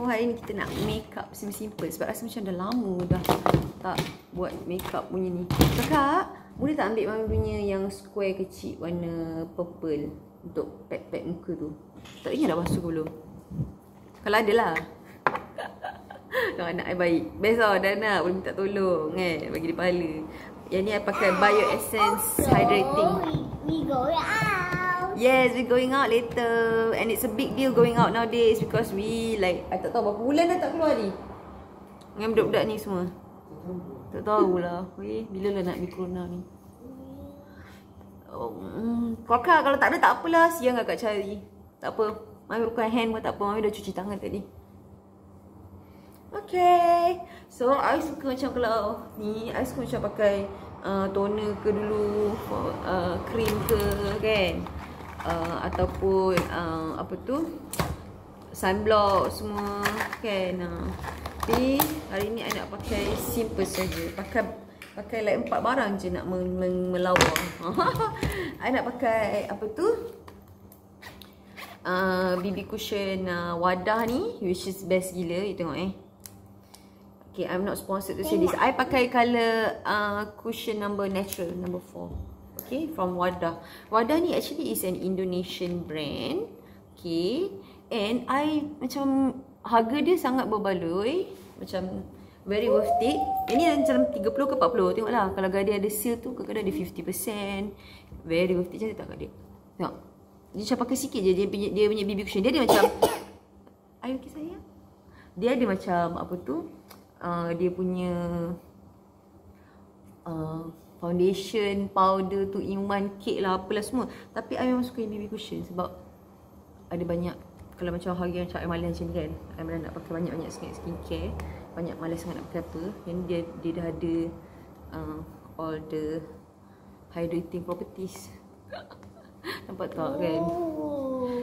hari ni kita nak makeup simple-simple sebab rasa macam dah lama dah tak buat makeup punya ni. Kakak, boleh tak ambil mami punya yang square kecil warna purple untuk pad-pad muka tu? Tak ingat dah basuh ke belum? Kalau ada lah. Kalau anak I baik. Best tau, dah nak boleh minta tolong kan, bagi dia pahala. Yang ni I pakai Bio Essence Hydrating. We going out. Yes, we going out later. And it's a big deal going out nowadays because we like, I tak tahu berapa bulan dah tak keluar ni dengan budak-budak ni semua. Tak tahulah. Weh, bila lah nak pergi corona ni. Kakak kalau tak ada tak apalah, siang kakak cari. Tak apa. Mami bukan hand pun tak apa. Mami dah cuci tangan tadi. Okay. So, I suka macam kalau ni, I suka macam pakai toner ke dulu, cream ke kan. Ataupun apa tu, sunblock semua kan. Tapi hari ni I nak pakai simple saja. Pakai like 4 barang je nak melawar. I nak pakai apa tu, BB cushion Wadah ni, which is best gila. You tengok Okay, I'm not sponsored to say this. I pakai colour cushion natural number 4. Okay, from Wadah. Wadah ni actually is an Indonesian brand. Okay, and I macam harga dia sangat berbaloi, macam very worth it. Ini macam 30 ke 40. Tengoklah kalau dia ada sale tu kadang-kadang ada 50%. Very worth it. Cantik tak kat dia? Tengok. Dia macam pakai sikit je dia punya BB cushion. Dia ada macam ayo okay sayang. Dia ada macam apa tu? Dia punya foundation, powder tu in one cake lah, apalah semua. Tapi I memang suka yang BB cushion sebab ada banyak, kalau macam hari macam I malas macam ni kan, I malas nak pakai banyak-banyak sangat skincare, banyak malas sangat nak pakai apa. Yang dia dah ada all the hydrating properties. Nampak tak kan?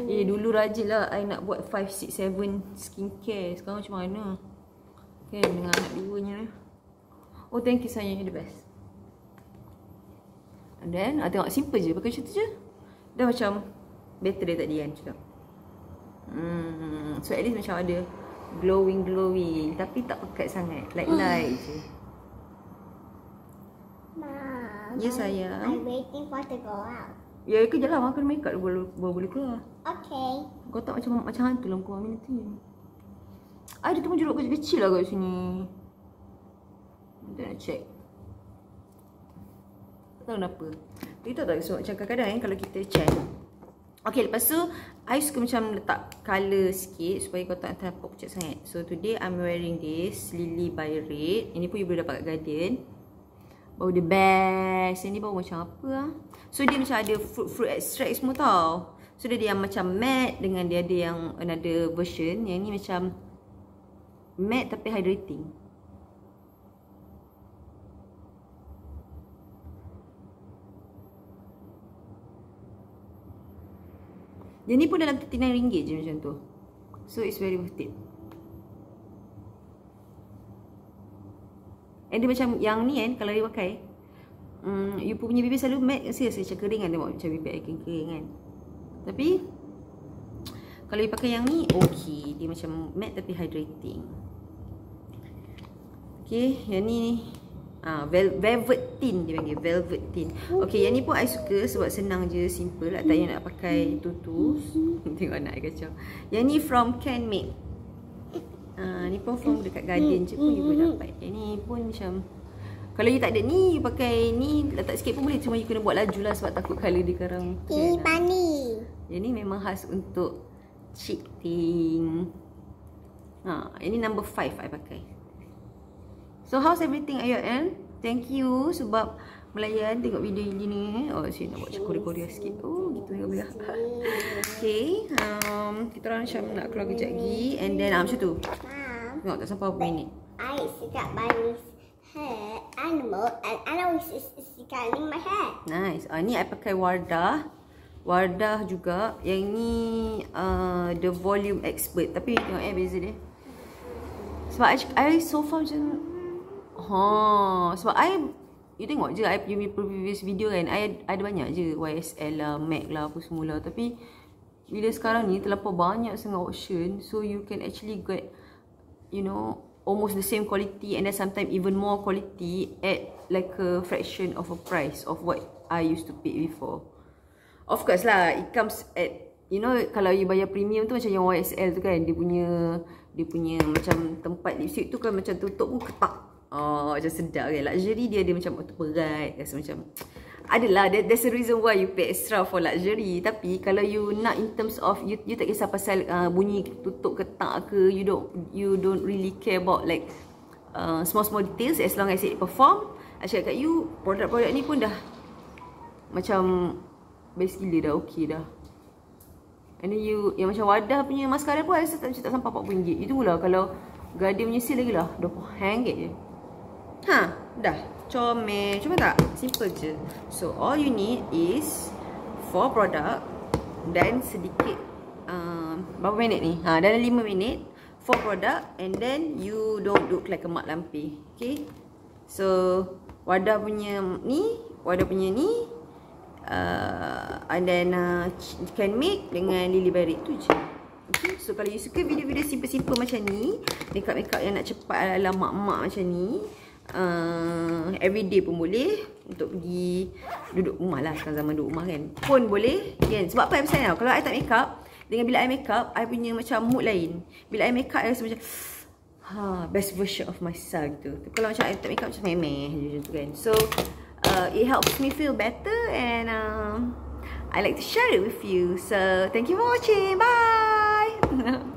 Dulu rajin lah I nak buat 5, 6, 7 skincare. Sekarang macam mana? Kan dengan anak duanya. Oh, thank you sayang, you're the best. And then, tengok simple je, pakai macam tu je. Dah macam better dari tadi kan, cakap. So at least macam ada glowing. Tapi tak pekat sangat, light je. Mom, Ya sayang. I'm waiting for to go out. Ya ke jalan makan makeup baru boleh keluar. Okay. Kau tak macam hantu lah muka mami nanti. Ada tu pun jeruk kecil-kecil lah kat sini. Kita nak check. Tak tahu kenapa. Kita tak so, macam kadang-kadang kalau kita check. Okay, lepas tu I suka macam letak colour sikit supaya kau tak nampak pucat sangat. So today I'm wearing this Lily by Red. Ini pun you boleh dapat kat Guardian. Bau dia best. Yang ni bau macam apa lah. So dia macam ada fruit extract semua tau. So dia ada yang macam matte dengan dia ada yang another version. Yang ni macam matte tapi hydrating. Yang ni pun dalam RM39 je macam tu. So it's very worth it. And dia macam yang ni kan, kalau dia pakai you punya bibir selalu matte kasi rasa macam kering kan. Tengok macam bibir I kering kan. Tapi kalau you pakai yang ni, okay, dia macam matte tapi hydrating. Okay, yang ni velvet tint dia panggil, velvet tint. Okay, yang ni pun I suka sebab senang je, simple lah. Tak payah nak pakai tutu. Tengok anak I kacau. Yang ni from Canmake. Ni pun from dekat Guardian je pun you boleh dapat. Yang ni pun macam, kalau you tak ada ni, you pakai ni, letak sikit pun boleh. Cuma you kena buat laju lah sebab takut colour dia karang. Pani. Yang ni memang khas untuk cheating. Ini number 5 I pakai. So how's everything ayat kan? Thank you sebab melayan tengok video ni. Oh, saya nak buat Korea-Korea sikit. Oh, gitu ya. Okay, kita orang macam nak keluar kejap lagi. And then macam tu. Tengok tak sampai berapa minit. I sikat bunny's hair animal and I was sikating my hair. Nice. Ni I pakai Wardah juga. Yang ni The Volume Expert. Tapi tengok beza dia. Sebab I so far macam sebab you tengok je I punya previous video kan, I ada banyak je YSL lah, MAC lah, apa semula. Tapi bila sekarang ni terlampau banyak sangat option, so you can actually get you know, almost the same quality and then sometimes even more quality at like a fraction of a price of what I used to pay before. Of course lah, it comes at, you know, kalau you bayar premium tu macam yang YSL tu kan, dia punya macam tempat lipstick tu kan macam tutup pun ketak. Oh, macam sedap kan. Luxury dia macam berat, rasa macam adalah, there's a reason why you pay extra for luxury. Tapi kalau you nak in terms of you tak kisah pasal bunyi tutup ketak ke, you don't really care about like small details as long as it perform. I cakap kat you, produk-produk ni pun dah macam best gila dah, okay dah. And then you, yang macam Wadah punya mascara pun I rasa tak sampai RM40. Itu pula kalau Guardian punya sale lagi lah RM20 je. Ha, dah. Comel tak? Simple je. So all you need is 4 produk dan sedikit berapa minit ni? Dalam 5 minit 4 produk and then you don't look like a mak lampir. Okay. So Wadah punya ni and then can make dengan Lily Berry tu je. Okay. So kalau you suka video-video simple-simple macam ni, makeup-makeup yang nak cepat ala mak-mak macam ni, everyday pun boleh. Untuk pergi duduk rumah lah, sekarang zaman duduk rumah kan, pun boleh kan. Sebab apa I pesan tau, kalau I tak makeup, dengan bila I makeup, I punya macam mood lain. Bila I makeup, I rasa macam best version of myself gitu. Tapi kalau macam I tak makeup, macam memeh je tu kan. So it helps me feel better and I like to share it with you. So thank you for watching. Bye.